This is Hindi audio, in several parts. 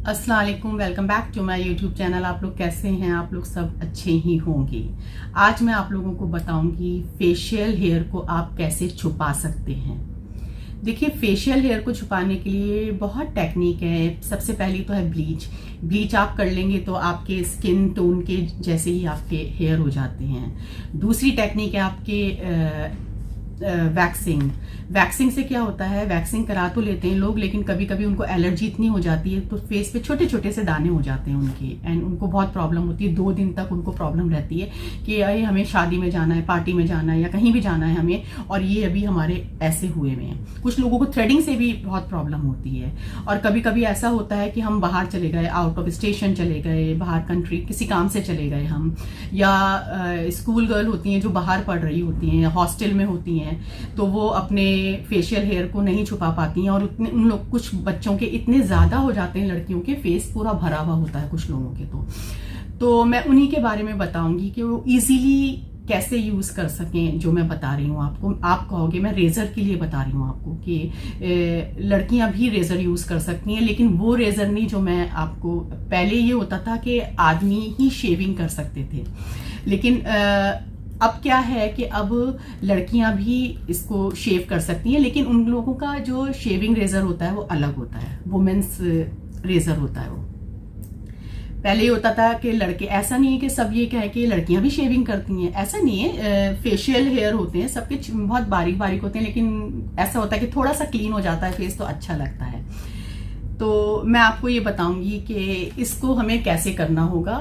अस्सलाम वालेकुम, welcome back to my YouTube channel. आप लोग कैसे हैं? आप लोग सब अच्छे ही होंगे। आज मैं आप लोगों को बताऊंगी फेशियल हेयर को आप कैसे छुपा सकते हैं। देखिए, फेशियल हेयर को छुपाने के लिए बहुत टेक्निक है। सबसे पहली तो है ब्लीच आप कर लेंगे तो आपके स्किन टोन के जैसे ही आपके हेयर हो जाते हैं। दूसरी टेक्निक है आपके वैक्सिंग से क्या होता है, वैक्सिंग करा तो लेते हैं लोग, लेकिन कभी कभी उनको एलर्जी इतनी हो जाती है तो फेस पे छोटे छोटे से दाने हो जाते हैं उनके, एंड उनको बहुत प्रॉब्लम होती है। 2 दिन तक उनको प्रॉब्लम रहती है कि अरे हमें शादी में जाना है, पार्टी में जाना है या कहीं भी जाना है हमें, और ये अभी हमारे ऐसे हुए हुए हैं। कुछ लोगों को थ्रेडिंग से भी बहुत प्रॉब्लम होती है। और कभी कभी ऐसा होता है कि हम बाहर चले गए, आउट ऑफ स्टेशन चले गए, बाहर कंट्री किसी काम से चले गए हम, या स्कूल गर्ल होती हैं जो बाहर पढ़ रही होती हैं या हॉस्टल में होती हैं, तो वो अपने फेशियल हेयर को नहीं छुपा पाती हैं। और उन लोग, कुछ बच्चों के इतने ज्यादा हो जाते हैं, लड़कियों के फेस पूरा भरा हुआ होता है कुछ लोगों के। तो मैं उन्हीं के बारे में बताऊंगी कि वो इजीली कैसे यूज कर सकें। जो मैं बता रही हूँ आपको, आप कहोगे मैं रेजर के लिए बता रही हूँ आपको कि लड़कियां भी रेजर यूज कर सकती हैं, लेकिन वो रेजर नहीं जो मैं आपको, पहले ये होता था कि आदमी ही शेविंग कर सकते थे, लेकिन अब क्या है कि अब लड़कियां भी इसको शेव कर सकती हैं, लेकिन उन लोगों का जो शेविंग रेजर होता है वो अलग होता है, वुमेन्स रेजर होता है वो। पहले ये होता था कि लड़के, ऐसा नहीं है कि सब ये कहें कि लड़कियां भी शेविंग करती हैं, ऐसा नहीं है। फेशियल हेयर होते हैं सबके बहुत बारीक बारीक होते हैं, लेकिन ऐसा होता है कि थोड़ा सा क्लीन हो जाता है फेस तो अच्छा लगता है। तो मैं आपको ये बताऊंगी कि इसको हमें कैसे करना होगा।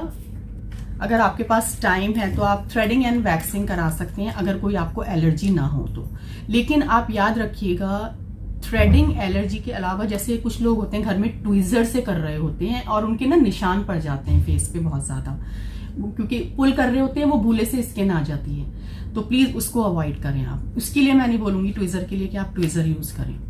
अगर आपके पास टाइम है तो आप थ्रेडिंग एंड वैक्सिंग करा सकते हैं, अगर कोई आपको एलर्जी ना हो तो। लेकिन आप याद रखिएगा, थ्रेडिंग एलर्जी के अलावा, जैसे कुछ लोग होते हैं घर में ट्विजर से कर रहे होते हैं और उनके ना निशान पड़ जाते हैं फेस पे बहुत ज्यादा, क्योंकि पुल कर रहे होते हैं, वो भूले से स्किन आ जाती है। तो प्लीज उसको अवॉइड करें आप। उसके लिए मैं नहीं बोलूंगी ट्विजर के लिए कि आप ट्विजर यूज करें।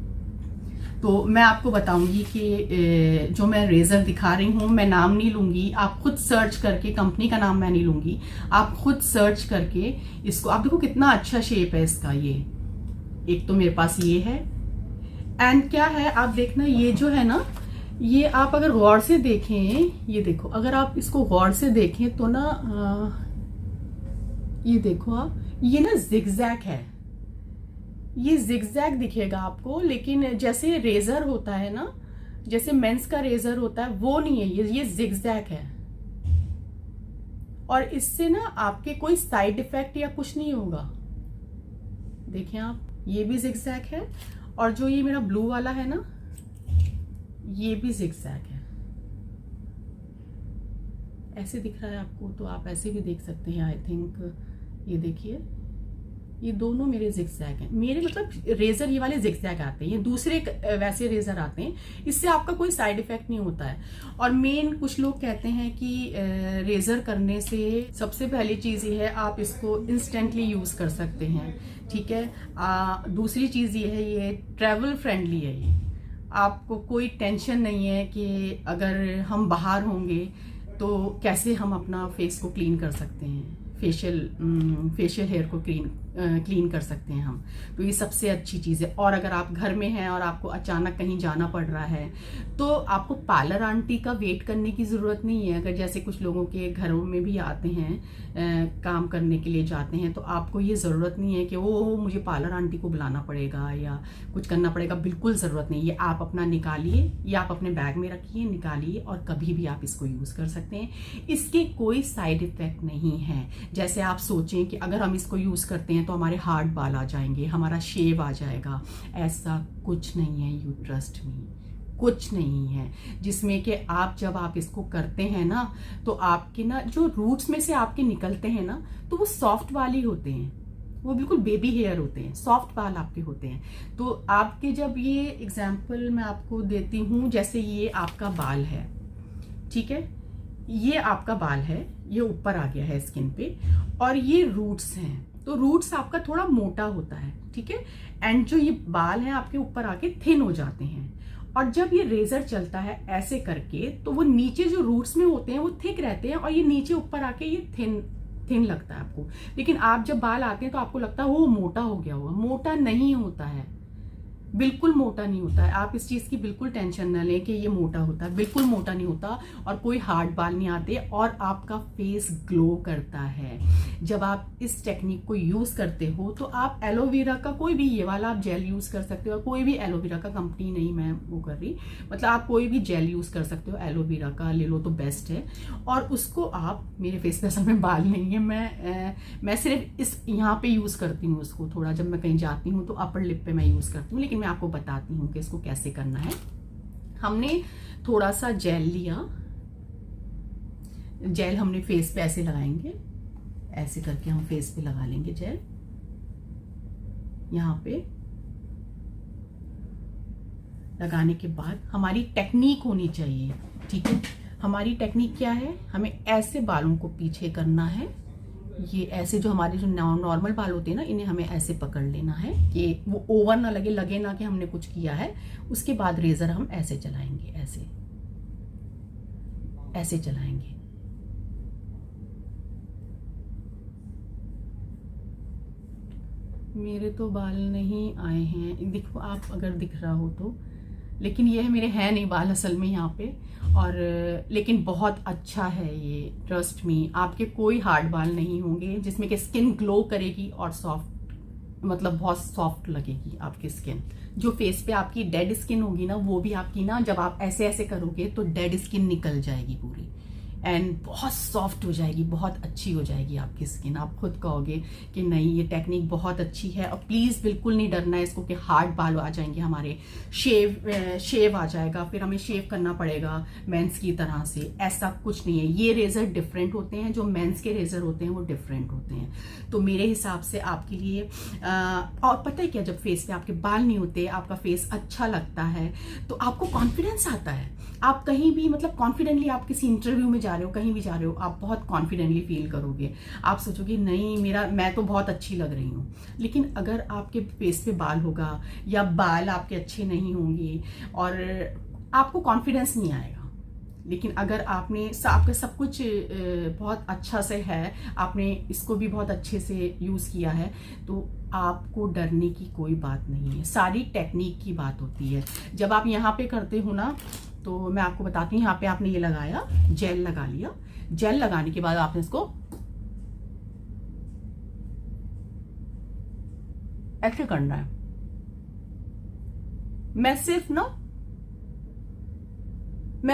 तो मैं आपको बताऊंगी कि जो मैं रेजर दिखा रही हूँ, मैं नाम नहीं लूंगी, आप खुद सर्च करके, कंपनी का नाम मैं नहीं लूंगी, आप खुद सर्च करके इसको, आप देखो कितना अच्छा शेप है इसका। ये एक तो मेरे पास ये है, एंड क्या है आप देखना, ये जो है ना, ये आप अगर गौर से देखें, ये देखो, अगर आप इसको गौर से देखें तो ना ये देखो आप, ये ना जिगजैग है, ये जिगजैग दिखेगा आपको, लेकिन जैसे रेजर होता है ना, जैसे मेंस का रेजर होता है वो नहीं है, ये जिगजैग है। और इससे ना आपके कोई साइड इफेक्ट या कुछ नहीं होगा। देखें आप, ये भी जिगजैग है, और जो ये मेरा ब्लू वाला है ना, ये भी जिगजैग है। ऐसे दिख रहा है आपको, तो आप ऐसे भी देख सकते हैं। आई थिंक ये देखिए, ये दोनों मेरे जिगजैग हैं। मेरे मतलब रेजर ये वाले जिगजैग आते हैं, ये दूसरे वैसे रेजर आते हैं, इससे आपका कोई साइड इफेक्ट नहीं होता है। और मेन कुछ लोग कहते हैं कि रेजर करने से सबसे पहली चीज ये है, आप इसको इंस्टेंटली यूज कर सकते हैं, ठीक है। दूसरी चीज ये है, ये ट्रैवल फ्रेंडली है। ये आपको कोई टेंशन नहीं है कि अगर हम बाहर होंगे तो कैसे हम अपना फेस को क्लीन कर सकते हैं, फेशियल हेयर को क्लीन कर सकते हैं हम। तो ये सबसे अच्छी चीज़ है। और अगर आप घर में हैं और आपको अचानक कहीं जाना पड़ रहा है, तो आपको पार्लर आंटी का वेट करने की ज़रूरत नहीं है। अगर जैसे कुछ लोगों के घरों में भी आते हैं, काम करने के लिए जाते हैं, तो आपको ये ज़रूरत नहीं है कि वो मुझे पार्लर आंटी को बुलाना पड़ेगा या कुछ करना पड़ेगा, बिल्कुल ज़रूरत नहीं। ये आप अपना निकालिए, या आप अपने बैग में रखिए, निकालिए, और कभी भी आप इसको यूज़ कर सकते हैं। इसके कोई साइड इफ़ेक्ट नहीं है। जैसे आप सोचें कि अगर हम इसको यूज़ करते हैं तो हमारे हार्ड बाल आ जाएंगे, हमारा शेव आ जाएगा, ऐसा कुछ नहीं है। यू ट्रस्ट मी, कुछ नहीं है। जिसमें कि आप जब आप इसको करते हैं ना, तो आपके ना जो रूट्स में से आपके निकलते हैं ना, तो वो सॉफ्ट बाल ही होते हैं, वो बिल्कुल बेबी हेयर होते हैं, सॉफ्ट बाल आपके होते हैं। तो आपके जब ये एग्जाम्पल मैं आपको देती हूँ, जैसे ये आपका बाल है, ठीक है, ये आपका बाल है, ये ऊपर आ गया है स्किन पे, और ये रूट्स हैं, तो रूट्स आपका थोड़ा मोटा होता है, ठीक है, एंड जो ये बाल हैं आपके ऊपर आके थिन हो जाते हैं। और जब ये रेजर चलता है ऐसे करके, तो वो नीचे जो रूट्स में होते हैं वो थिक रहते हैं, और ये नीचे ऊपर आके ये थिन लगता है आपको। लेकिन आप जब बाल आते हैं तो आपको लगता है वो मोटा हो गया होगा, मोटा नहीं होता है। बिल्कुल मोटा नहीं होता है। आप इस चीज की बिल्कुल टेंशन ना लें कि ये मोटा होता है, बिल्कुल मोटा नहीं होता, और कोई हार्ड बाल नहीं आते, और आपका फेस ग्लो करता है। जब आप इस टेक्निक को यूज करते हो तो आप एलोवेरा का कोई भी ये वाला आप जेल यूज कर सकते हो, कोई भी एलोवेरा का, कंपनी नहीं मैं वो कर रही, मतलब आप कोई भी जेल यूज कर सकते हो, एलोवेरा का ले लो तो बेस्ट है। और उसको आप, मेरे फेस पे असल में बाल नहीं है, मैं सिर्फ इस यहाँ पे यूज करती हूँ उसको, थोड़ा जब मैं कहीं जाती हूँ तो अपर लिप पे मैं यूज करती हूँ, लेकिन मैं आपको बताती हूँ कि इसको कैसे करना है। हमने थोड़ा सा जेल लिया, जेल हमने फेस पे ऐसे लगाएंगे, ऐसे करके हम फेस पे लगा लेंगे जेल यहाँ पे। लगाने के बाद हमारी टेक्निक होनी चाहिए, ठीक है। हमारी टेक्निक क्या है, हमें ऐसे बालों को पीछे करना है, ये ऐसे जो हमारे जो नॉर्मल बाल होते हैं ना, इन्हें हमें ऐसे पकड़ लेना है कि वो ओवर ना लगे ना कि हमने कुछ किया है। उसके बाद रेजर हम ऐसे चलाएंगे, ऐसे ऐसे चलाएंगे। मेरे तो बाल नहीं आए हैं, देखो आप अगर दिख रहा हो तो, लेकिन ये है, मेरे हैं नहीं बाल असल में यहाँ पे, और लेकिन बहुत अच्छा है ये, ट्रस्ट मी। आपके कोई हार्ड बाल नहीं होंगे, जिसमें कि स्किन ग्लो करेगी और सॉफ्ट, मतलब बहुत सॉफ्ट लगेगी आपकी स्किन। जो फेस पे आपकी डेड स्किन होगी ना, वो भी आपकी ना, जब आप ऐसे ऐसे करोगे तो डेड स्किन निकल जाएगी पूरी, एंड बहुत सॉफ्ट हो जाएगी, बहुत अच्छी हो जाएगी आपकी स्किन। आप खुद कहोगे कि नहीं ये टेक्निक बहुत अच्छी है। और प्लीज़ बिल्कुल नहीं डरना है इसको कि हार्ड बाल आ जाएंगे हमारे, शेव आ जाएगा, फिर हमें शेव करना पड़ेगा मेंस की तरह से, ऐसा कुछ नहीं है। ये रेजर डिफरेंट होते हैं, जो मेंस के रेजर होते हैं वो डिफरेंट होते हैं। तो मेरे हिसाब से आपके लिए और पता है क्या, जब फेस पे आपके बाल नहीं होते, आपका फेस अच्छा लगता है, तो आपको कॉन्फिडेंस आता है। आप कहीं भी, मतलब कॉन्फिडेंटली आप किसी इंटरव्यू में जा रहे हो, कहीं भी जा रहे हो, आप बहुत कॉन्फिडेंटली फील करोगे। आप सोचोगे नहीं मैं तो बहुत अच्छी लग रही हूँ। लेकिन अगर आपके फेस पे बाल होगा, या बाल आपके अच्छे नहीं होंगे, और आपको कॉन्फिडेंस नहीं आएगा। लेकिन अगर आपका सब कुछ बहुत अच्छा से है, आपने इसको भी बहुत अच्छे से यूज किया है, तो आपको डरने की कोई बात नहीं है। सारी टेक्निक की बात होती है। जब आप यहाँ पे करते हो ना, तो मैं आपको बताती हूँ, यहाँ पे आपने ये लगाया, जेल लगा लिया, जेल लगाने के बाद आपने इसको ऐसे करना है। मैं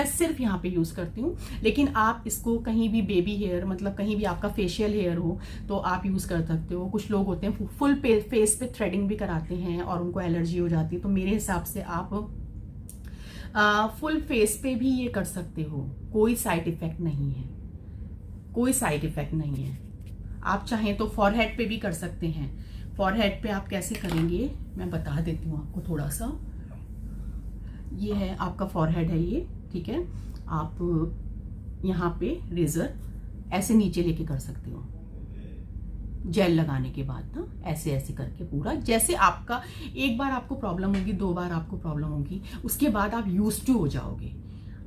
सिर्फ यहाँ पे यूज करती हूँ, लेकिन आप इसको कहीं भी बेबी हेयर, मतलब कहीं भी आपका फेशियल हेयर हो तो आप यूज कर सकते हो। कुछ लोग होते हैं फुल फेस पे थ्रेडिंग भी कराते हैं और उनको एलर्जी हो जाती है, तो मेरे हिसाब से आप फुल फेस पे भी ये कर सकते हो, कोई साइड इफेक्ट नहीं है, कोई साइड इफेक्ट नहीं है। आप चाहें तो फॉरहेड पे भी कर सकते हैं। फॉरहेड पे आप कैसे करेंगे मैं बता देती हूँ आपको थोड़ा सा। ये है आपका फॉरहेड है ये, ठीक है। आप यहाँ पे रेजर ऐसे नीचे लेके कर सकते हो, जेल लगाने के बाद ना, ऐसे ऐसे करके पूरा, जैसे आपका एक बार आपको प्रॉब्लम होगी, 2 बार आपको प्रॉब्लम होगी, उसके बाद आप यूज टू हो जाओगे,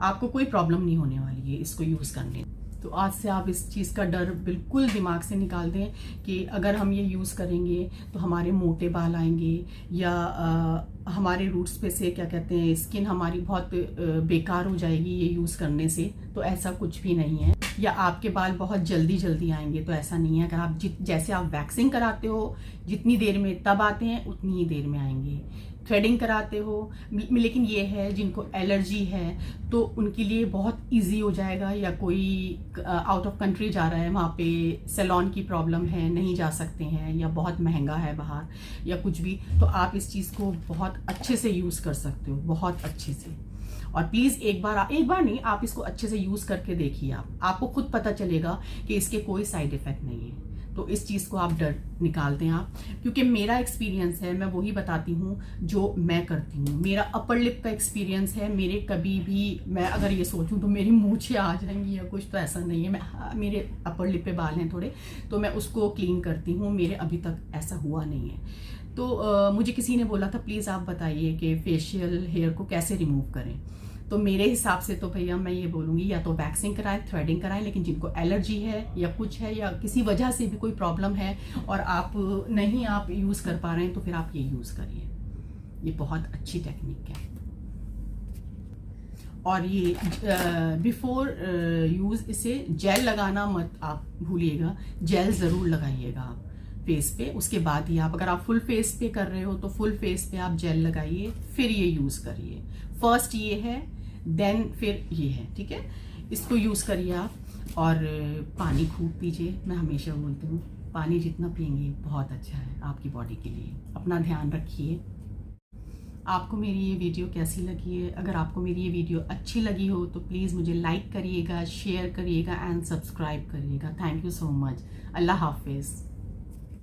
आपको कोई प्रॉब्लम नहीं होने वाली है इसको यूज करने। तो आज से आप इस चीज़ का डर बिल्कुल दिमाग से निकाल दें कि अगर हम ये यूज़ करेंगे तो हमारे मोटे बाल आएंगे, या हमारे रूट्स पे से क्या कहते हैं, स्किन हमारी बहुत बेकार हो जाएगी ये यूज़ करने से। तो ऐसा कुछ भी नहीं है। या आपके बाल बहुत जल्दी जल्दी आएंगे, तो ऐसा नहीं है। अगर आप जैसे आप वैक्सिंग कराते हो, जितनी देर में तब आते हैं उतनी ही देर में आएंगे। थ्रेडिंग कराते हो, लेकिन ये है जिनको एलर्जी है तो उनके लिए बहुत इजी हो जाएगा, या कोई आउट ऑफ कंट्री जा रहा है, वहाँ पे सैलून की प्रॉब्लम है, नहीं जा सकते हैं, या बहुत महंगा है बाहर, या कुछ भी, तो आप इस चीज़ को बहुत अच्छे से यूज़ कर सकते हो, बहुत अच्छे से। और प्लीज़ एक बार नहीं, आप इसको अच्छे से यूज़ करके देखिए, आपको खुद पता चलेगा कि इसके कोई साइड इफ़ेक्ट नहीं है। तो इस चीज़ को आप डर निकाल दें आप, क्योंकि मेरा एक्सपीरियंस है, मैं वही बताती हूँ जो मैं करती हूँ। मेरा अपर लिप का एक्सपीरियंस है, मेरे कभी भी मैं अगर ये सोचूं तो मेरी मूंछें आ जाएंगी या कुछ, तो ऐसा नहीं है। मेरे अपर लिप पे बाल हैं थोड़े, तो मैं उसको क्लीन करती हूँ, मेरे अभी तक ऐसा हुआ नहीं है। तो मुझे किसी ने बोला था प्लीज़ आप बताइए कि फेशियल हेयर को कैसे रिमूव करें। तो मेरे हिसाब से तो भैया मैं ये बोलूँगी, या तो वैक्सिंग कराएं, थ्रेडिंग कराएं, लेकिन जिनको एलर्जी है या कुछ है, या किसी वजह से भी कोई प्रॉब्लम है और आप यूज़ कर पा रहे हैं, तो फिर आप ये यूज़ करिए। ये बहुत अच्छी टेक्निक है। और ये बिफोर यूज़ इसे जेल लगाना मत आप भूलिएगा, जेल ज़रूर लगाइएगा आप फेस पे। उसके बाद ही आप, अगर आप फुल फेस पे कर रहे हो तो फुल फेस पे आप जेल लगाइए, फिर ये यूज़ करिए। फर्स्ट ये है, देन फिर ये है, ठीक है। इसको यूज़ करिए आप। और पानी खूब पीजिए, मैं हमेशा बोलती हूँ पानी जितना पियेंगे बहुत अच्छा है आपकी बॉडी के लिए। अपना ध्यान रखिए। आपको मेरी ये वीडियो कैसी लगी है? अगर आपको मेरी ये वीडियो अच्छी लगी हो तो प्लीज़ मुझे लाइक करिएगा, शेयर करिएगा एंड सब्सक्राइब करिएगा। Thank you so much. अल्लाह हाफिज़।